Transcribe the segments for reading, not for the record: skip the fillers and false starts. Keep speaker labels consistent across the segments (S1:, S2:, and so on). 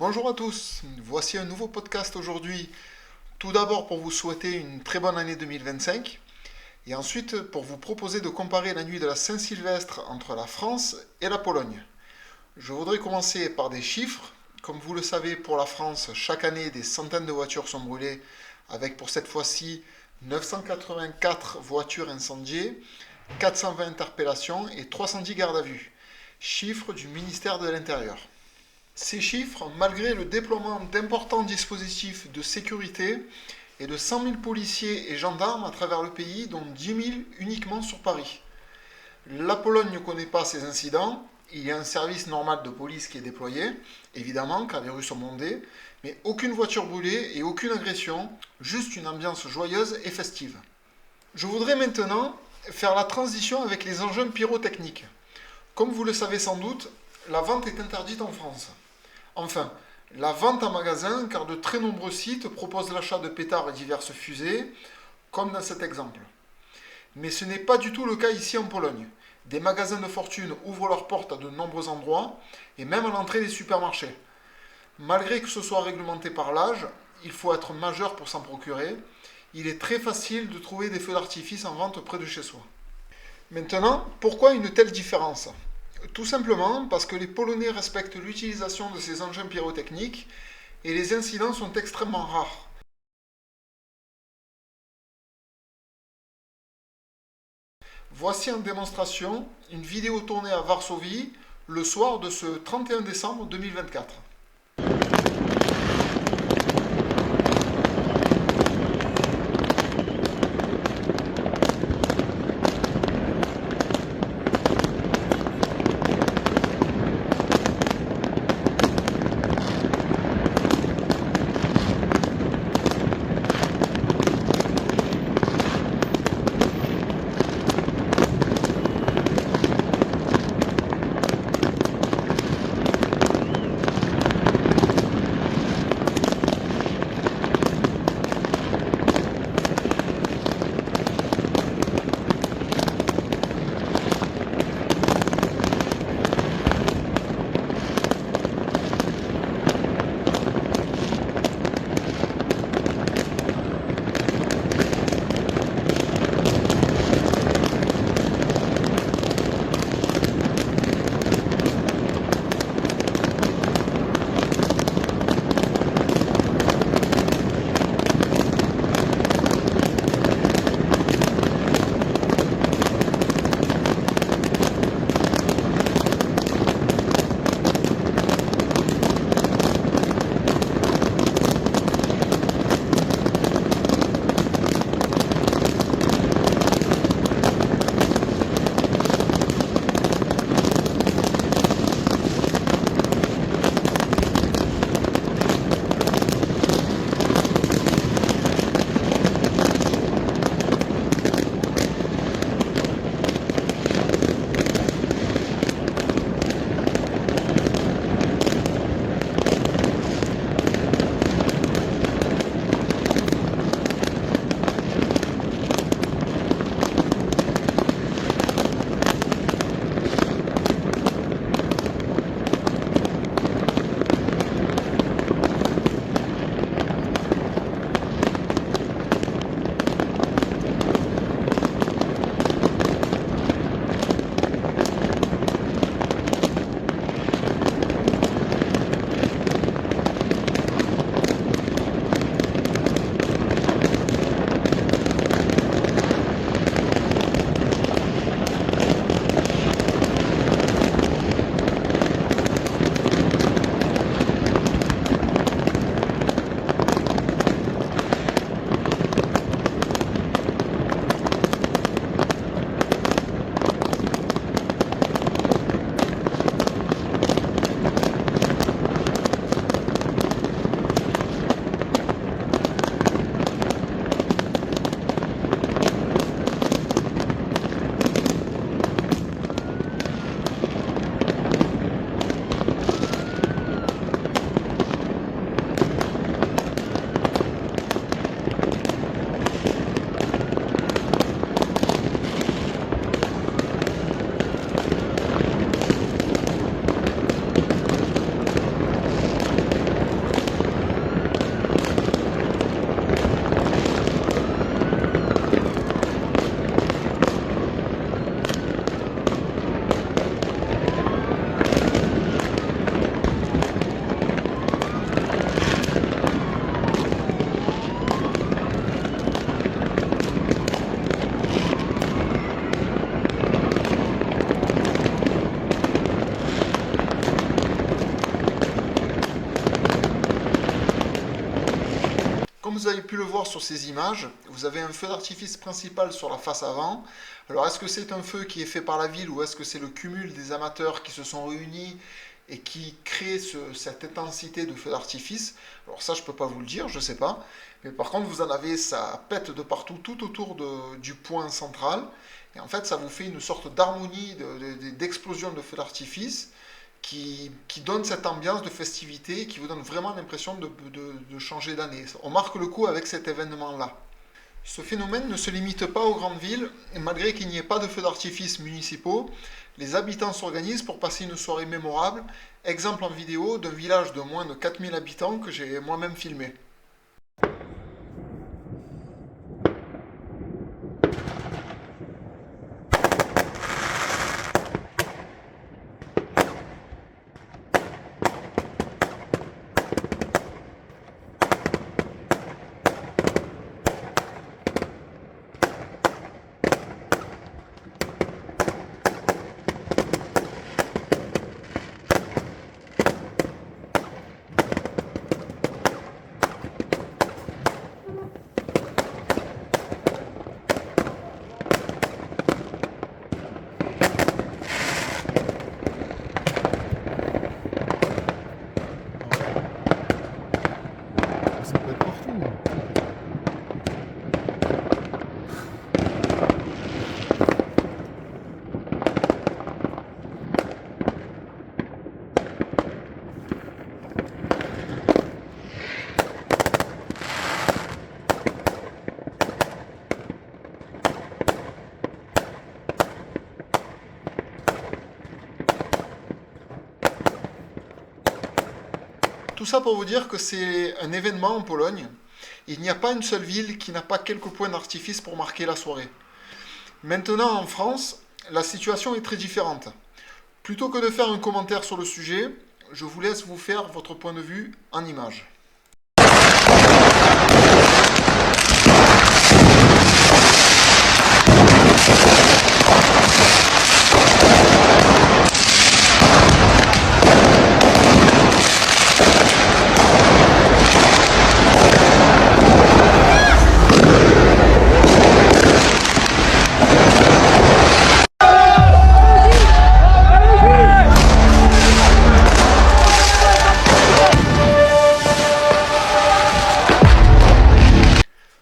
S1: Bonjour à tous, voici un nouveau podcast aujourd'hui. Tout d'abord pour vous souhaiter une très bonne année 2025 et ensuite pour vous proposer de comparer la nuit de la Saint-Sylvestre entre la France et la Pologne. Je voudrais commencer par des chiffres. Comme vous le savez, pour la France, chaque année des centaines de voitures sont brûlées avec pour cette fois-ci 984 voitures incendiées, 420 interpellations et 310 gardes à vue. Chiffres du ministère de l'Intérieur. Ces chiffres, malgré le déploiement d'importants dispositifs de sécurité et de 100 000 policiers et gendarmes à travers le pays, dont 10 000 uniquement sur Paris. La Pologne ne connaît pas ces incidents. Il y a un service normal de police qui est déployé, évidemment, car les rues sont bondées, mais aucune voiture brûlée et aucune agression, juste une ambiance joyeuse et festive. Je voudrais maintenant faire la transition avec les engins pyrotechniques. Comme vous le savez sans doute, la vente est interdite en France. Enfin, la vente en magasin, car de très nombreux sites proposent l'achat de pétards et diverses fusées, comme dans cet exemple. Mais ce n'est pas du tout le cas ici en Pologne. Des magasins de fortune ouvrent leurs portes à de nombreux endroits, et même à l'entrée des supermarchés. Malgré que ce soit réglementé par l'âge, il faut être majeur pour s'en procurer. Il est très facile de trouver des feux d'artifice en vente près de chez soi. Maintenant, pourquoi une telle différence ? Tout simplement parce que les Polonais respectent l'utilisation de ces engins pyrotechniques et les incidents sont extrêmement rares. Voici en démonstration une vidéo tournée à Varsovie le soir de ce 31 décembre 2024. vous avez pu le voir sur ces images, vous avez un feu d'artifice principal sur la face avant. Alors est-ce que c'est un feu qui est fait par la ville ou est-ce que c'est le cumul des amateurs qui se sont réunis et qui créent cette intensité de feu d'artifice? Alors ça je peux pas vous le dire, je sais pas. Mais par contre vous en avez, ça pète de partout, tout autour du point central. Et en fait ça vous fait une sorte d'harmonie, d'explosion de feu d'artifice qui donne cette ambiance de festivité et qui vous donne vraiment l'impression de changer d'année. On marque le coup avec cet événement-là. Ce phénomène ne se limite pas aux grandes villes, et malgré qu'il n'y ait pas de feux d'artifice municipaux, les habitants s'organisent pour passer une soirée mémorable. Exemple en vidéo d'un village de moins de 4000 habitants que j'ai moi-même filmé. Ça peut être partout. Tout ça pour vous dire que c'est un événement en Pologne. Il n'y a pas une seule ville qui n'a pas quelques points d'artifice pour marquer la soirée. Maintenant en France, la situation est très différente. Plutôt que de faire un commentaire sur le sujet, je vous laisse vous faire votre point de vue en images.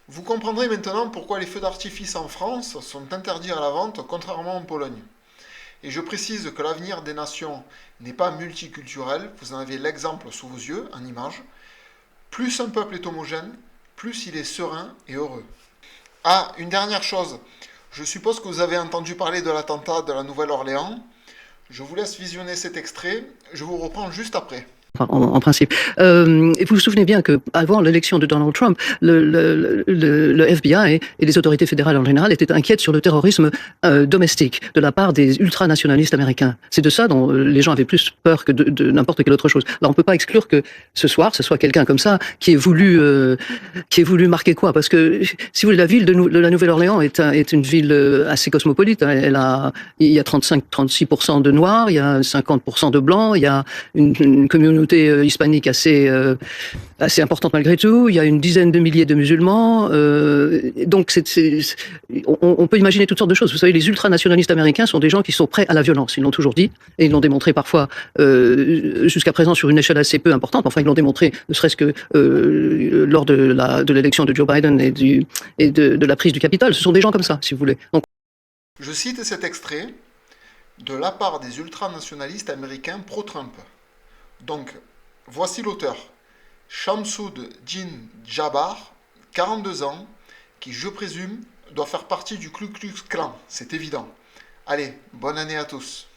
S1: Vous comprendrez maintenant pourquoi les feux d'artifice en France sont interdits à la vente, contrairement en Pologne. Et je précise que l'avenir des nations n'est pas multiculturel, vous en avez l'exemple sous vos yeux, en image. Plus un peuple est homogène, plus il est serein et heureux. Ah, une dernière chose, je suppose que vous avez entendu parler de l'attentat de la Nouvelle-Orléans. Je vous laisse visionner cet extrait, je vous reprends juste après.
S2: En principe. Et vous vous souvenez bien qu'avant l'élection de Donald Trump, le FBI et les autorités fédérales en général étaient inquiètes sur le terrorisme domestique de la part des ultranationalistes américains. C'est de ça dont les gens avaient plus peur que de n'importe quelle autre chose. Alors on peut pas exclure que ce soir, ce soit quelqu'un comme ça qui ait voulu marquer quoi. Parce que, si vous voulez, la ville de la Nouvelle-Orléans est une ville assez cosmopolite. Il y a 35-36% de Noirs, il y a 50% de Blancs, il y a une communauté hispanique assez importante malgré tout. Il y a une dizaine de milliers de musulmans. Donc on peut imaginer toutes sortes de choses. Vous savez, les ultranationalistes américains sont des gens qui sont prêts à la violence. Ils l'ont toujours dit et ils l'ont démontré parfois jusqu'à présent sur une échelle assez peu importante. Enfin, ils l'ont démontré ne serait-ce que lors de l'élection de Joe Biden et de la prise du Capitole. Ce sont des gens comme ça, si vous voulez. Donc,
S1: je cite cet extrait de la part des ultranationalistes américains pro-Trump. Donc, voici l'auteur, Shamsoud Din Jabbar, 42 ans, qui, je présume, doit faire partie du Ku Klux Klan, c'est évident. Allez, bonne année à tous.